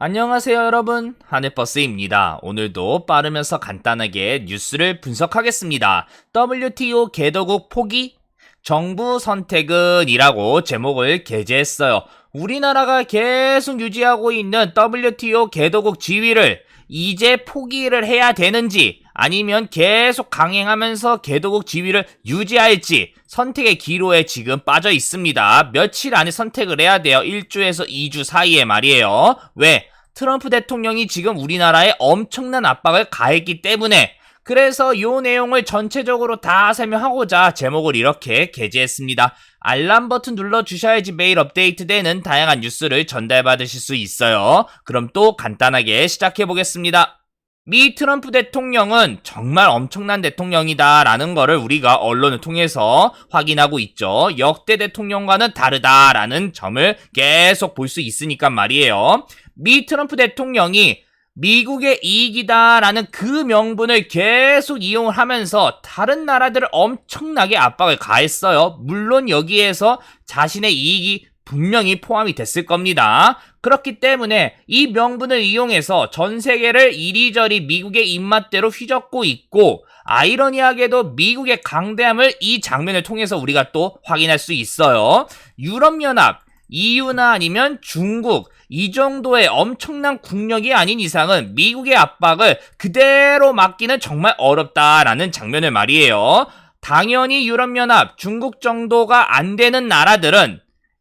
안녕하세요 여러분, 하늘버스입니다. 오늘도 빠르면서 간단하게 뉴스를 분석하겠습니다. WTO 개도국 포기? 정부 선택은 이라고 제목을 게재했어요. 우리나라가 계속 유지하고 있는 WTO 개도국 지위를 이제 포기를 해야 되는지 아니면 계속 강행하면서 개도국 지위를 유지할지 선택의 기로에 지금 빠져 있습니다. 며칠 안에 선택을 해야 돼요. 1주에서 2주 사이에 말이에요. 왜? 트럼프 대통령이 지금 우리나라에 엄청난 압박을 가했기 때문에 그래서 이 내용을 전체적으로 다 설명하고자 제목을 이렇게 게재했습니다. 알람 버튼 눌러주셔야지 매일 업데이트되는 다양한 뉴스를 전달받으실 수 있어요. 그럼 또 간단하게 시작해보겠습니다. 미 트럼프 대통령은 정말 엄청난 대통령이다 라는 거를 우리가 언론을 통해서 확인하고 있죠. 역대 대통령과는 다르다라는 점을 계속 볼 수 있으니까 말이에요. 미 트럼프 대통령이 미국의 이익이다라는 그 명분을 계속 이용을 하면서 다른 나라들을 엄청나게 압박을 가했어요. 물론 여기에서 자신의 이익이 분명히 포함이 됐을 겁니다. 그렇기 때문에 이 명분을 이용해서 전 세계를 이리저리 미국의 입맛대로 휘젓고 있고 아이러니하게도 미국의 강대함을 이 장면을 통해서 우리가 또 확인할 수 있어요. 유럽연합, EU나 아니면 중국 이 정도의 엄청난 국력이 아닌 이상은 미국의 압박을 그대로 막기는 정말 어렵다라는 장면을 말이에요. 당연히 유럽연합, 중국 정도가 안 되는 나라들은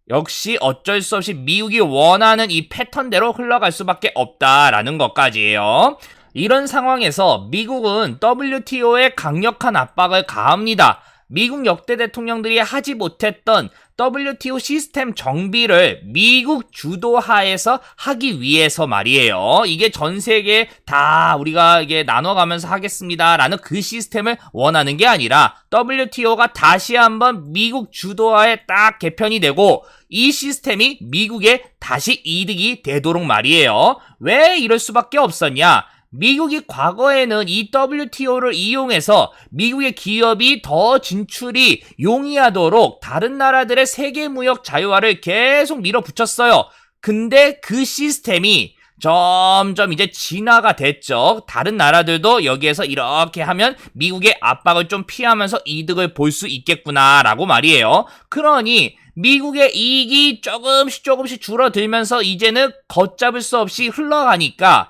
역시 어쩔 수 없이 미국이 원하는 이 패턴대로 흘러갈 수밖에 없다라는 것까지예요. 이런 상황에서 미국은 WTO에 강력한 압박을 가합니다. 미국 역대 대통령들이 하지 못했던 WTO 시스템 정비를 미국 주도하에서 하기 위해서 말이에요. 이게 전 세계 다 우리가 이게 나눠가면서 하겠습니다라는 그 시스템을 원하는 게 아니라 WTO가 다시 한번 미국 주도하에 딱 개편이 되고 이 시스템이 미국에 다시 이득이 되도록 말이에요. 왜 이럴 수밖에 없었냐? 미국이 과거에는 이 WTO를 이용해서 미국의 기업이 더 진출이 용이하도록 다른 나라들의 세계 무역 자유화를 계속 밀어붙였어요. 근데 그 시스템이 점점 이제 진화가 됐죠. 다른 나라들도 여기에서 이렇게 하면 미국의 압박을 좀 피하면서 이득을 볼 수 있겠구나라고 말이에요. 그러니 미국의 이익이 조금씩 줄어들면서 이제는 걷잡을 수 없이 흘러가니까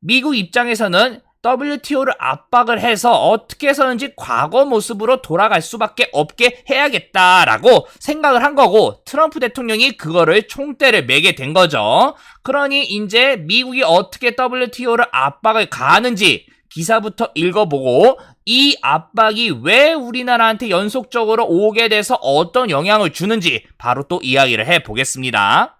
미국 입장에서는 WTO를 압박을 해서 어떻게 해서든지 과거 모습으로 돌아갈 수밖에 없게 해야겠다라고 생각을 한 거고 트럼프 대통령이 그거를 총대를 매게 된 거죠. 그러니 이제 미국이 어떻게 WTO를 압박을 가하는지 기사부터 읽어보고 이 압박이 왜 우리나라한테 연속적으로 오게 돼서 어떤 영향을 주는지 바로 또 이야기를 해보겠습니다.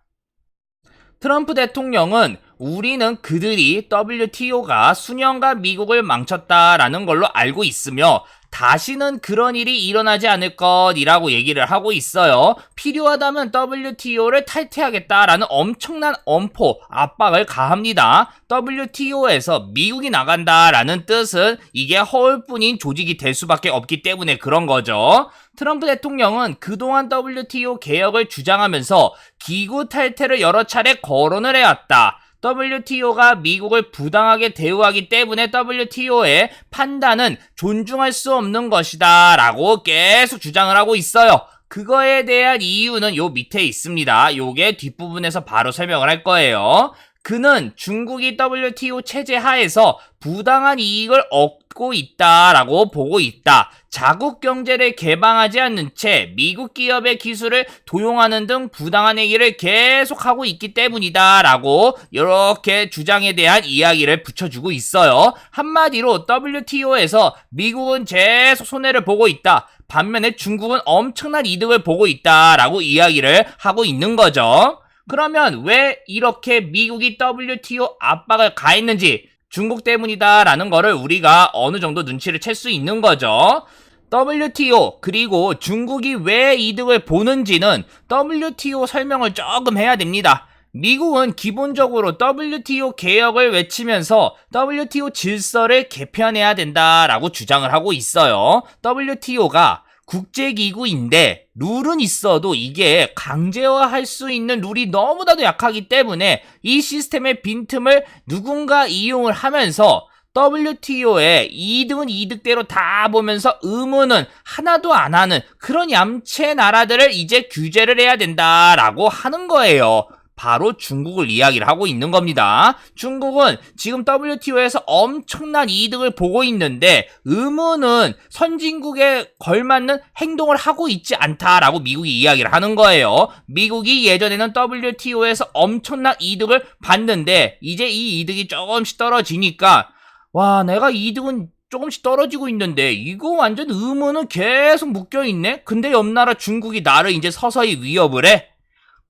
트럼프 대통령은 우리는 그들이 WTO가 수년간 미국을 망쳤다라는 걸로 알고 있으며 다시는 그런 일이 일어나지 않을 것이라고 얘기를 하고 있어요. 필요하다면 WTO를 탈퇴하겠다라는 엄청난 엄포, 압박을 가합니다. WTO에서 미국이 나간다라는 뜻은 이게 허울뿐인 조직이 될 수밖에 없기 때문에 그런 거죠. 트럼프 대통령은 그동안 WTO 개혁을 주장하면서 기구 탈퇴를 여러 차례 거론을 해왔다. WTO가 미국을 부당하게 대우하기 때문에 WTO의 판단은 존중할 수 없는 것이다 라고 계속 주장을 하고 있어요. 그거에 대한 이유는 요 밑에 있습니다. 요게 뒷부분에서 바로 설명을 할 거예요. 그는 중국이 WTO 체제 하에서 부당한 이익을 얻고 있다라고 보고 있다. 자국 경제를 개방하지 않는 채 미국 기업의 기술을 도용하는 등 부당한 행위를 계속하고 있기 때문이다 라고 이렇게 주장에 대한 이야기를 붙여주고 있어요. 한마디로 WTO에서 미국은 계속 손해를 보고 있다. 반면에 중국은 엄청난 이득을 보고 있다라고 이야기를 하고 있는 거죠. 그러면 왜 이렇게 미국이 WTO 압박을 가했는지 중국 때문이다라는 거를 우리가 어느 정도 눈치를 챌 수 있는 거죠. WTO 그리고 중국이 왜 이득을 보는지는 WTO 설명을 조금 해야 됩니다. 미국은 기본적으로 WTO 개혁을 외치면서 WTO 질서를 개편해야 된다라고 주장을 하고 있어요. WTO가 국제기구인데 룰은 있어도 이게 강제화할 수 있는 룰이 너무나도 약하기 때문에 이 시스템의 빈틈을 누군가 이용을 하면서 WTO에 이득은 이득대로 다 보면서 의무는 하나도 안 하는 그런 얌체 나라들을 이제 규제를 해야 된다라고 하는 거예요. 바로 중국을 이야기를 하고 있는 겁니다. 중국은 지금 WTO에서 엄청난 이득을 보고 있는데 의무는 선진국에 걸맞는 행동을 하고 있지 않다라고 미국이 이야기를 하는 거예요. 미국이 예전에는 WTO에서 엄청난 이득을 봤는데 이제 이 이득이 조금씩 떨어지니까 와, 내가 이득은 조금씩 떨어지고 있는데 이거 완전 의무는 계속 묶여있네? 근데 옆 나라 중국이 나를 이제 서서히 위협을 해?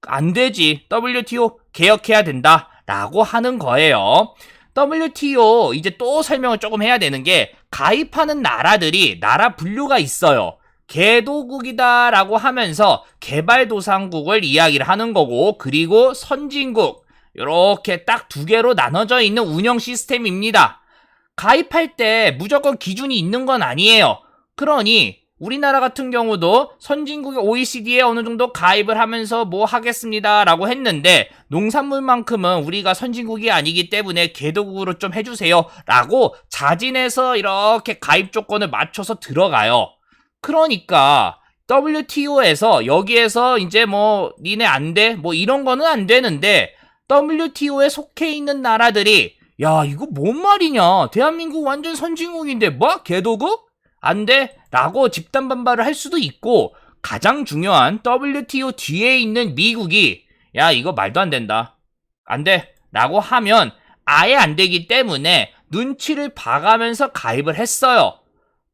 안 되지. WTO 개혁해야 된다. 라고 하는 거예요. WTO 이제 또 설명을 조금 해야 되는 게 가입하는 나라들이 나라 분류가 있어요. 개도국이다 라고 하면서 개발도상국을 이야기를 하는 거고 그리고 선진국 이렇게 딱 두 개로 나눠져 있는 운영 시스템입니다. 가입할 때 무조건 기준이 있는 건 아니에요. 그러니 우리나라 같은 경우도 선진국의 OECD에 어느 정도 가입을 하면서 뭐 하겠습니다 라고 했는데 농산물만큼은 우리가 선진국이 아니기 때문에 개도국으로 좀 해주세요 라고 자진해서 이렇게 가입 조건을 맞춰서 들어가요. 그러니까 WTO에서 여기에서 이제 뭐 니네 안 돼? 뭐 이런 거는 안 되는데 WTO에 속해 있는 나라들이 야 이거 뭔 말이냐 대한민국 완전 선진국인데 뭐 개도국? 안 돼? 라고 집단 반발을 할 수도 있고 가장 중요한 WTO 뒤에 있는 미국이 야 이거 말도 안 된다 안 돼 라고 하면 아예 안 되기 때문에 눈치를 봐가면서 가입을 했어요.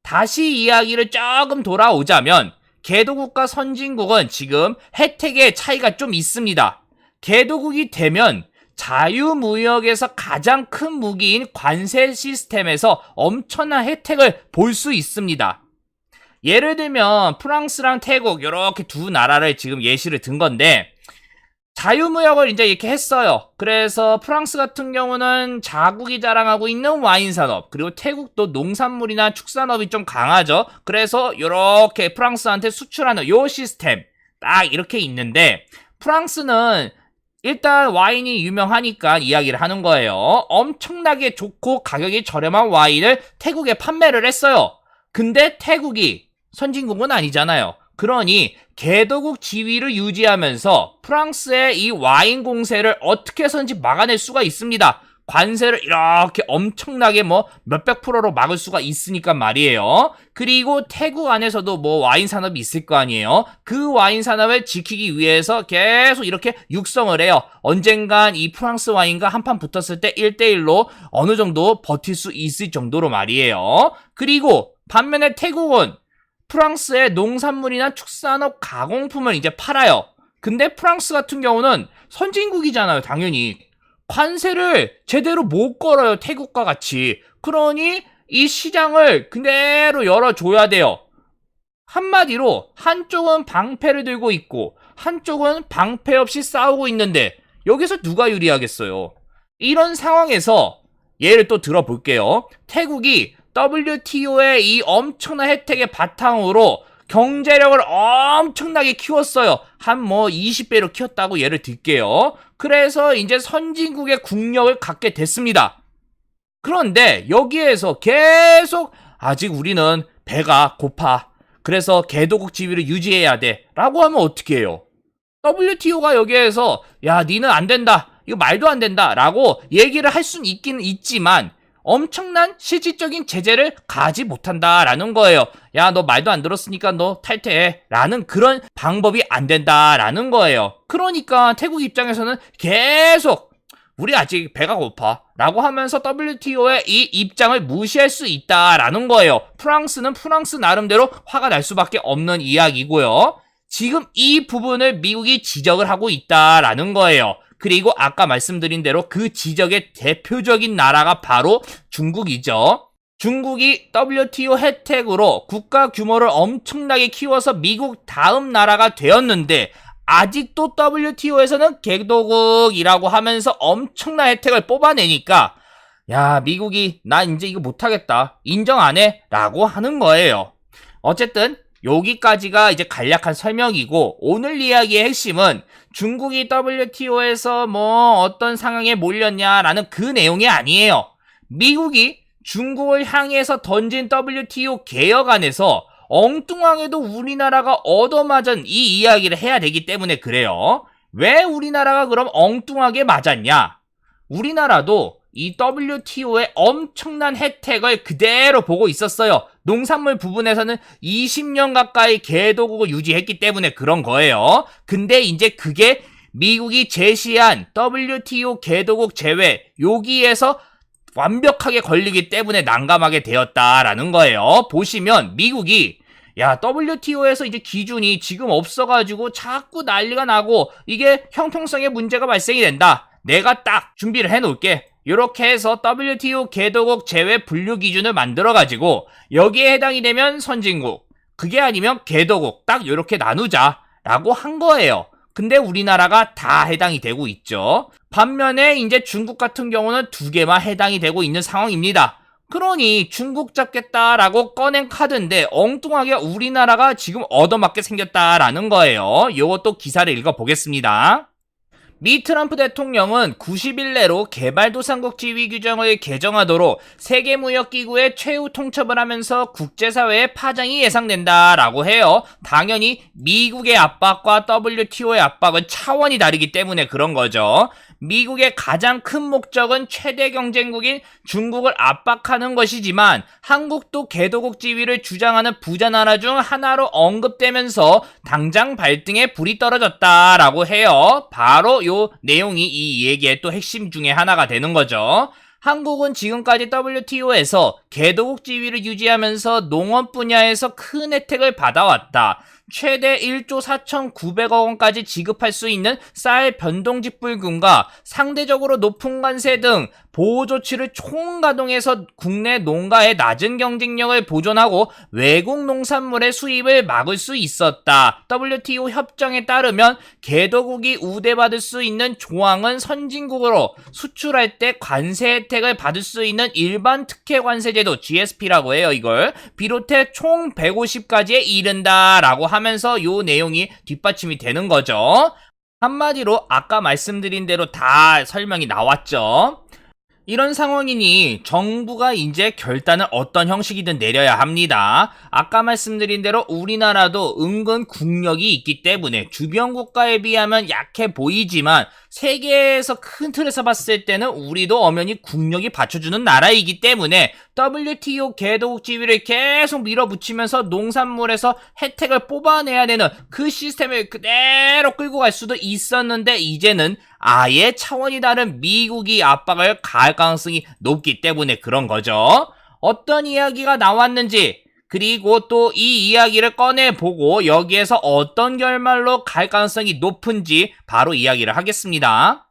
다시 이야기를 조금 돌아오자면 개도국과 선진국은 지금 혜택의 차이가 좀 있습니다. 개도국이 되면 자유무역에서 가장 큰 무기인 관세 시스템에서 엄청난 혜택을 볼 수 있습니다. 예를 들면 프랑스랑 태국 이렇게 두 나라를 지금 예시를 든 건데 자유무역을 이제 이렇게 했어요. 그래서 프랑스 같은 경우는 자국이 자랑하고 있는 와인 산업 그리고 태국도 농산물이나 축산업이 좀 강하죠. 그래서 이렇게 프랑스한테 수출하는 요 시스템 딱 이렇게 있는데 프랑스는 일단 와인이 유명하니까 이야기를 하는 거예요. 엄청나게 좋고 가격이 저렴한 와인을 태국에 판매를 했어요. 근데 태국이 선진국은 아니잖아요. 그러니 개도국 지위를 유지하면서 프랑스의 이 와인 공세를 어떻게 해서든지 막아낼 수가 있습니다. 관세를 이렇게 엄청나게 뭐 몇백 프로로 막을 수가 있으니까 말이에요. 그리고 태국 안에서도 뭐 와인 산업이 있을 거 아니에요. 그 와인 산업을 지키기 위해서 계속 이렇게 육성을 해요. 언젠간 이 프랑스 와인과 한판 붙었을 때 1대1로 어느 정도 버틸 수 있을 정도로 말이에요. 그리고 반면에 태국은 프랑스의 농산물이나 축산업 가공품을 이제 팔아요. 근데 프랑스 같은 경우는 선진국이잖아요, 당연히. 관세를 제대로 못 걸어요, 태국과 같이. 그러니 이 시장을 그대로 열어줘야 돼요. 한마디로 한쪽은 방패를 들고 있고 한쪽은 방패 없이 싸우고 있는데 여기서 누가 유리하겠어요? 이런 상황에서 예를 또 들어볼게요. 태국이 WTO의 이 엄청난 혜택의 바탕으로 경제력을 엄청나게 키웠어요. 한 뭐 20배로 키웠다고 예를 들게요. 그래서 이제 선진국의 국력을 갖게 됐습니다. 그런데 여기에서 계속 아직 우리는 배가 고파. 그래서 개도국 지위를 유지해야 돼. 라고 하면 어떻게 해요? WTO가 여기에서 야 니는 안 된다. 이거 말도 안 된다. 라고 얘기를 할 수는 있기는 있지만 엄청난 실질적인 제재를 가지 못한다라는 거예요. 야, 너 말도 안 들었으니까 너 탈퇴해. 라는 그런 방법이 안 된다라는 거예요. 그러니까 태국 입장에서는 계속 우리 아직 배가 고파 라고 하면서 WTO의 이 입장을 무시할 수 있다라는 거예요. 프랑스는 프랑스 나름대로 화가 날 수밖에 없는 이야기고요. 지금 이 부분을 미국이 지적을 하고 있다라는 거예요. 그리고 아까 말씀드린 대로 그 지적의 대표적인 나라가 바로 중국이죠. 중국이 WTO 혜택으로 국가 규모를 엄청나게 키워서 미국 다음 나라가 되었는데 아직도 WTO에서는 개도국이라고 하면서 엄청난 혜택을 뽑아내니까 야 미국이 나 이제 이거 못하겠다 인정 안 해? 라고 하는 거예요. 어쨌든 여기까지가 이제 간략한 설명이고, 오늘 이야기의 핵심은 중국이 WTO에서 어떤 상황에 몰렸냐라는 그 내용이 아니에요. 미국이 중국을 향해서 던진 WTO 개혁안에서 엉뚱하게도 우리나라가 얻어맞은 이 이야기를 해야 되기 때문에 그래요. 왜 우리나라가 그럼 엉뚱하게 맞았냐? 우리나라도 이 WTO의 엄청난 혜택을 그대로 보고 있었어요. 농산물 부분에서는 20년 가까이 개도국을 유지했기 때문에 그런 거예요. 근데 이제 그게 미국이 제시한 WTO 개도국 제외, 여기에서 완벽하게 걸리기 때문에 난감하게 되었다라는 거예요. 보시면 미국이 WTO에서 이제 기준이 지금 없어가지고 자꾸 난리가 나고 이게 형평성에 문제가 발생이 된다. 내가 딱 준비를 해놓을게. 이렇게 해서 WTO 개도국 제외 분류 기준을 만들어가지고 여기에 해당이 되면 선진국, 그게 아니면 개도국 딱 이렇게 나누자라고 한 거예요. 근데 우리나라가 다 해당이 되고 있죠. 반면에 이제 중국 같은 경우는 2개만 해당이 되고 있는 상황입니다. 그러니 중국 잡겠다라고 꺼낸 카드인데 엉뚱하게 우리나라가 지금 얻어맞게 생겼다라는 거예요. 요것도 기사를 읽어보겠습니다. 미 트럼프 대통령은 90일 내로 개발도상국 지위 규정을 개정하도록 세계무역기구의 최후 통첩을 하면서 국제사회의 파장이 예상된다라고 해요. 당연히 미국의 압박과 WTO의 압박은 차원이 다르기 때문에 그런 거죠. 미국의 가장 큰 목적은 최대 경쟁국인 중국을 압박하는 것이지만 한국도 개도국 지위를 주장하는 부자나라 중 하나로 언급되면서 당장 발등에 불이 떨어졌다라고 해요. 바로 요 내용이 이 얘기의 또 핵심 중에 하나가 되는 거죠. 한국은 지금까지 WTO에서 개도국 지위를 유지하면서 농업 분야에서 큰 혜택을 받아왔다. 최대 1조 4,900억 원까지 지급할 수 있는 쌀 변동직불금과 상대적으로 높은 관세 등 보호조치를 총가동해서 국내 농가의 낮은 경쟁력을 보존하고 외국 농산물의 수입을 막을 수 있었다. WTO 협정에 따르면 개도국이 우대받을 수 있는 조항은 선진국으로 수출할 때 관세 혜택을 받을 수 있는 일반 특혜관세제도 GSP라고 해요. 이걸 비롯해 총 150가지에 이른다라고 하면서 요 내용이 뒷받침이 되는 거죠. 한마디로 아까 말씀드린 대로 다 설명이 나왔죠. 이런 상황이니 정부가 이제 결단을 어떤 형식이든 내려야 합니다. 아까 말씀드린 대로 우리나라도 은근 국력이 있기 때문에 주변 국가에 비하면 약해 보이지만 세계에서 큰 틀에서 봤을 때는 우리도 엄연히 국력이 받쳐주는 나라이기 때문에 WTO 개도국 지위를 계속 밀어붙이면서 농산물에서 혜택을 뽑아내야 되는 그 시스템을 그대로 끌고 갈 수도 있었는데 이제는 아예 차원이 다른 미국이 압박을 가할 가능성이 높기 때문에 그런 거죠. 어떤 이야기가 나왔는지 그리고 또 이 이야기를 꺼내보고 여기에서 어떤 결말로 갈 가능성이 높은지 바로 이야기를 하겠습니다.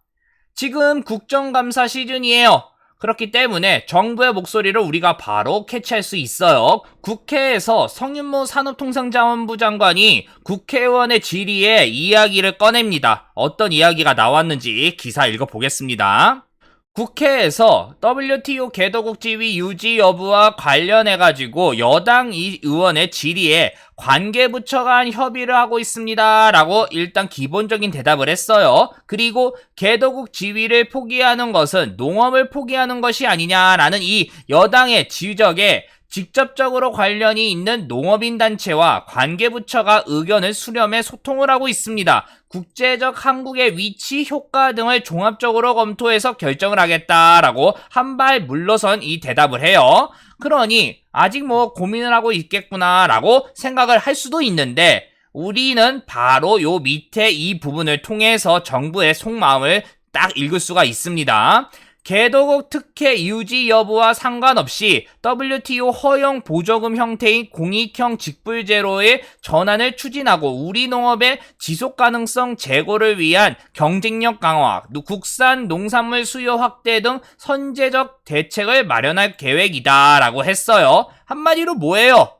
지금 국정감사 시즌이에요. 그렇기 때문에 정부의 목소리를 우리가 바로 캐치할 수 있어요. 국회에서 성윤모 산업통상자원부 장관이 국회의원의 질의에 이야기를 꺼냅니다. 어떤 이야기가 나왔는지 기사 읽어보겠습니다. 국회에서 WTO 개도국 지위 유지 여부와 관련해가지고 여당 의원의 질의에 관계부처 간 협의를 하고 있습니다 라고 일단 기본적인 대답을 했어요. 그리고 개도국 지위를 포기하는 것은 농업을 포기하는 것이 아니냐라는 이 여당의 지적에 직접적으로 관련이 있는 농업인 단체와 관계부처가 의견을 수렴해 소통을 하고 있습니다. 국제적 한국의 위치, 효과 등을 종합적으로 검토해서 결정을 하겠다라고 한 발 물러선 이 대답을 해요. 그러니 아직 고민을 하고 있겠구나라고 생각을 할 수도 있는데 우리는 바로 요 밑에 이 부분을 통해서 정부의 속마음을 딱 읽을 수가 있습니다. 개도국 특혜 유지 여부와 상관없이 WTO 허용 보조금 형태인 공익형 직불제로의 전환을 추진하고 우리 농업의 지속가능성 제고를 위한 경쟁력 강화, 국산 농산물 수요 확대 등 선제적 대책을 마련할 계획이다 라고 했어요. 한마디로 뭐예요?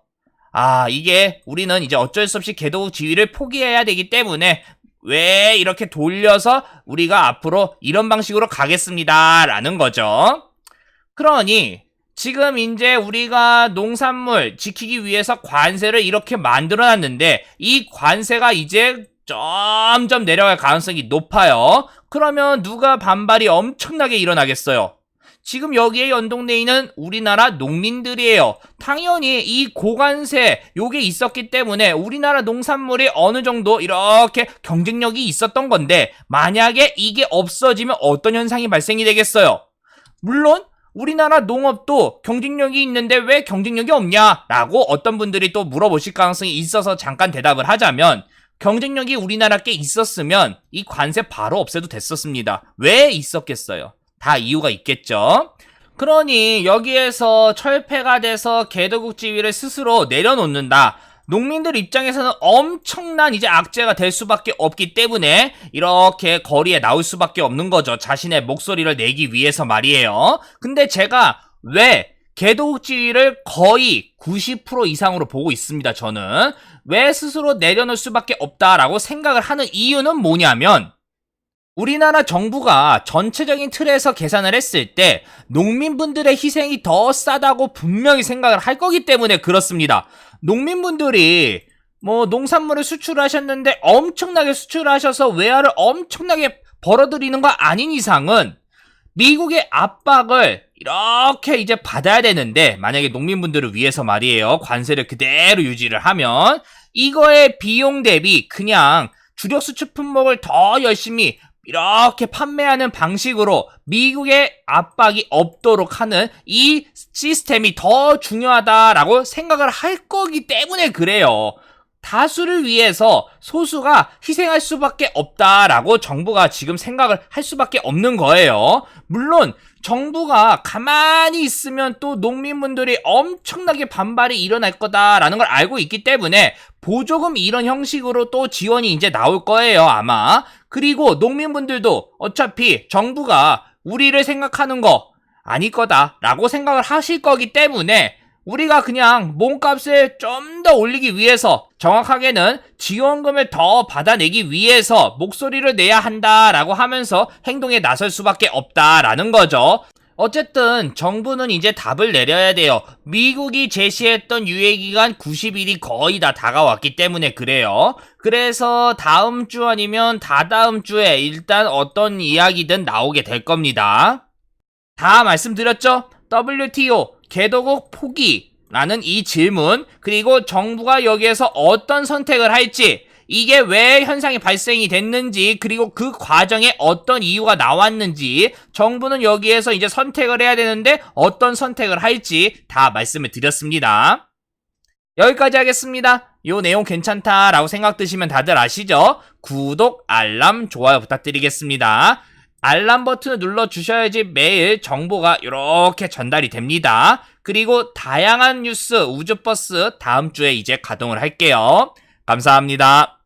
이게 우리는 이제 어쩔 수 없이 개도국 지위를 포기해야 되기 때문에 왜 이렇게 돌려서 우리가 앞으로 이런 방식으로 가겠습니다 라는 거죠. 그러니 지금 이제 우리가 농산물 지키기 위해서 관세를 이렇게 만들어놨는데 이 관세가 이제 점점 내려갈 가능성이 높아요. 그러면 누가 반발이 엄청나게 일어나겠어요? 지금 여기에 연동돼 있는 우리나라 농민들이에요. 당연히 이 고관세 요게 있었기 때문에 우리나라 농산물이 어느 정도 이렇게 경쟁력이 있었던 건데 만약에 이게 없어지면 어떤 현상이 발생이 되겠어요? 물론 우리나라 농업도 경쟁력이 있는데 왜 경쟁력이 없냐? 라고 어떤 분들이 또 물어보실 가능성이 있어서 잠깐 대답을 하자면 경쟁력이 우리나라께 있었으면 이 관세 바로 없애도 됐었습니다. 왜 있었겠어요? 다 이유가 있겠죠. 그러니 여기에서 철폐가 돼서 개도국 지위를 스스로 내려놓는다. 농민들 입장에서는 엄청난 이제 악재가 될 수밖에 없기 때문에 이렇게 거리에 나올 수밖에 없는 거죠. 자신의 목소리를 내기 위해서 말이에요. 근데 제가 왜 개도국 지위를 거의 90% 이상으로 보고 있습니다. 저는 왜 스스로 내려놓을 수밖에 없다라고 생각을 하는 이유는 뭐냐면 우리나라 정부가 전체적인 틀에서 계산을 했을 때 농민분들의 희생이 더 싸다고 분명히 생각을 할 거기 때문에 그렇습니다. 농민분들이 농산물을 수출하셨는데 엄청나게 수출하셔서 외화를 엄청나게 벌어들이는 거 아닌 이상은 미국의 압박을 이렇게 이제 받아야 되는데 만약에 농민분들을 위해서 말이에요. 관세를 그대로 유지를 하면 이거의 비용 대비 그냥 주력 수출 품목을 더 열심히 이렇게 판매하는 방식으로 미국의 압박이 없도록 하는 이 시스템이 더 중요하다라고 생각을 할 거기 때문에 그래요. 다수를 위해서 소수가 희생할 수밖에 없다라고 정부가 지금 생각을 할 수밖에 없는 거예요. 물론 정부가 가만히 있으면 또 농민분들이 엄청나게 반발이 일어날 거다라는 걸 알고 있기 때문에 보조금 이런 형식으로 또 지원이 이제 나올 거예요, 아마. 그리고 농민분들도 어차피 정부가 우리를 생각하는 거 아닐 거다라고 생각을 하실 거기 때문에 우리가 그냥 몸값을 좀 더 올리기 위해서 정확하게는 지원금을 더 받아내기 위해서 목소리를 내야 한다라고 하면서 행동에 나설 수밖에 없다라는 거죠. 어쨌든 정부는 이제 답을 내려야 돼요. 미국이 제시했던 유예기간 90일이 거의 다 다가왔기 때문에 그래요. 그래서 다음 주 아니면 다다음 주에 일단 어떤 이야기든 나오게 될 겁니다. 다 말씀드렸죠? WTO 개도국 포기 라는 이 질문, 그리고 정부가 여기에서 어떤 선택을 할지, 이게 왜 현상이 발생이 됐는지, 그리고 그 과정에 어떤 이유가 나왔는지, 정부는 여기에서 이제 선택을 해야 되는데 어떤 선택을 할지 다 말씀을 드렸습니다. 여기까지 하겠습니다. 요 내용 괜찮다라고 생각 드시면 다들 아시죠? 구독, 알람, 좋아요 부탁드리겠습니다. 알람 버튼을 눌러주셔야지 매일 정보가 이렇게 전달이 됩니다. 그리고 다양한 뉴스 우주버스 다음 주에 이제 가동을 할게요. 감사합니다.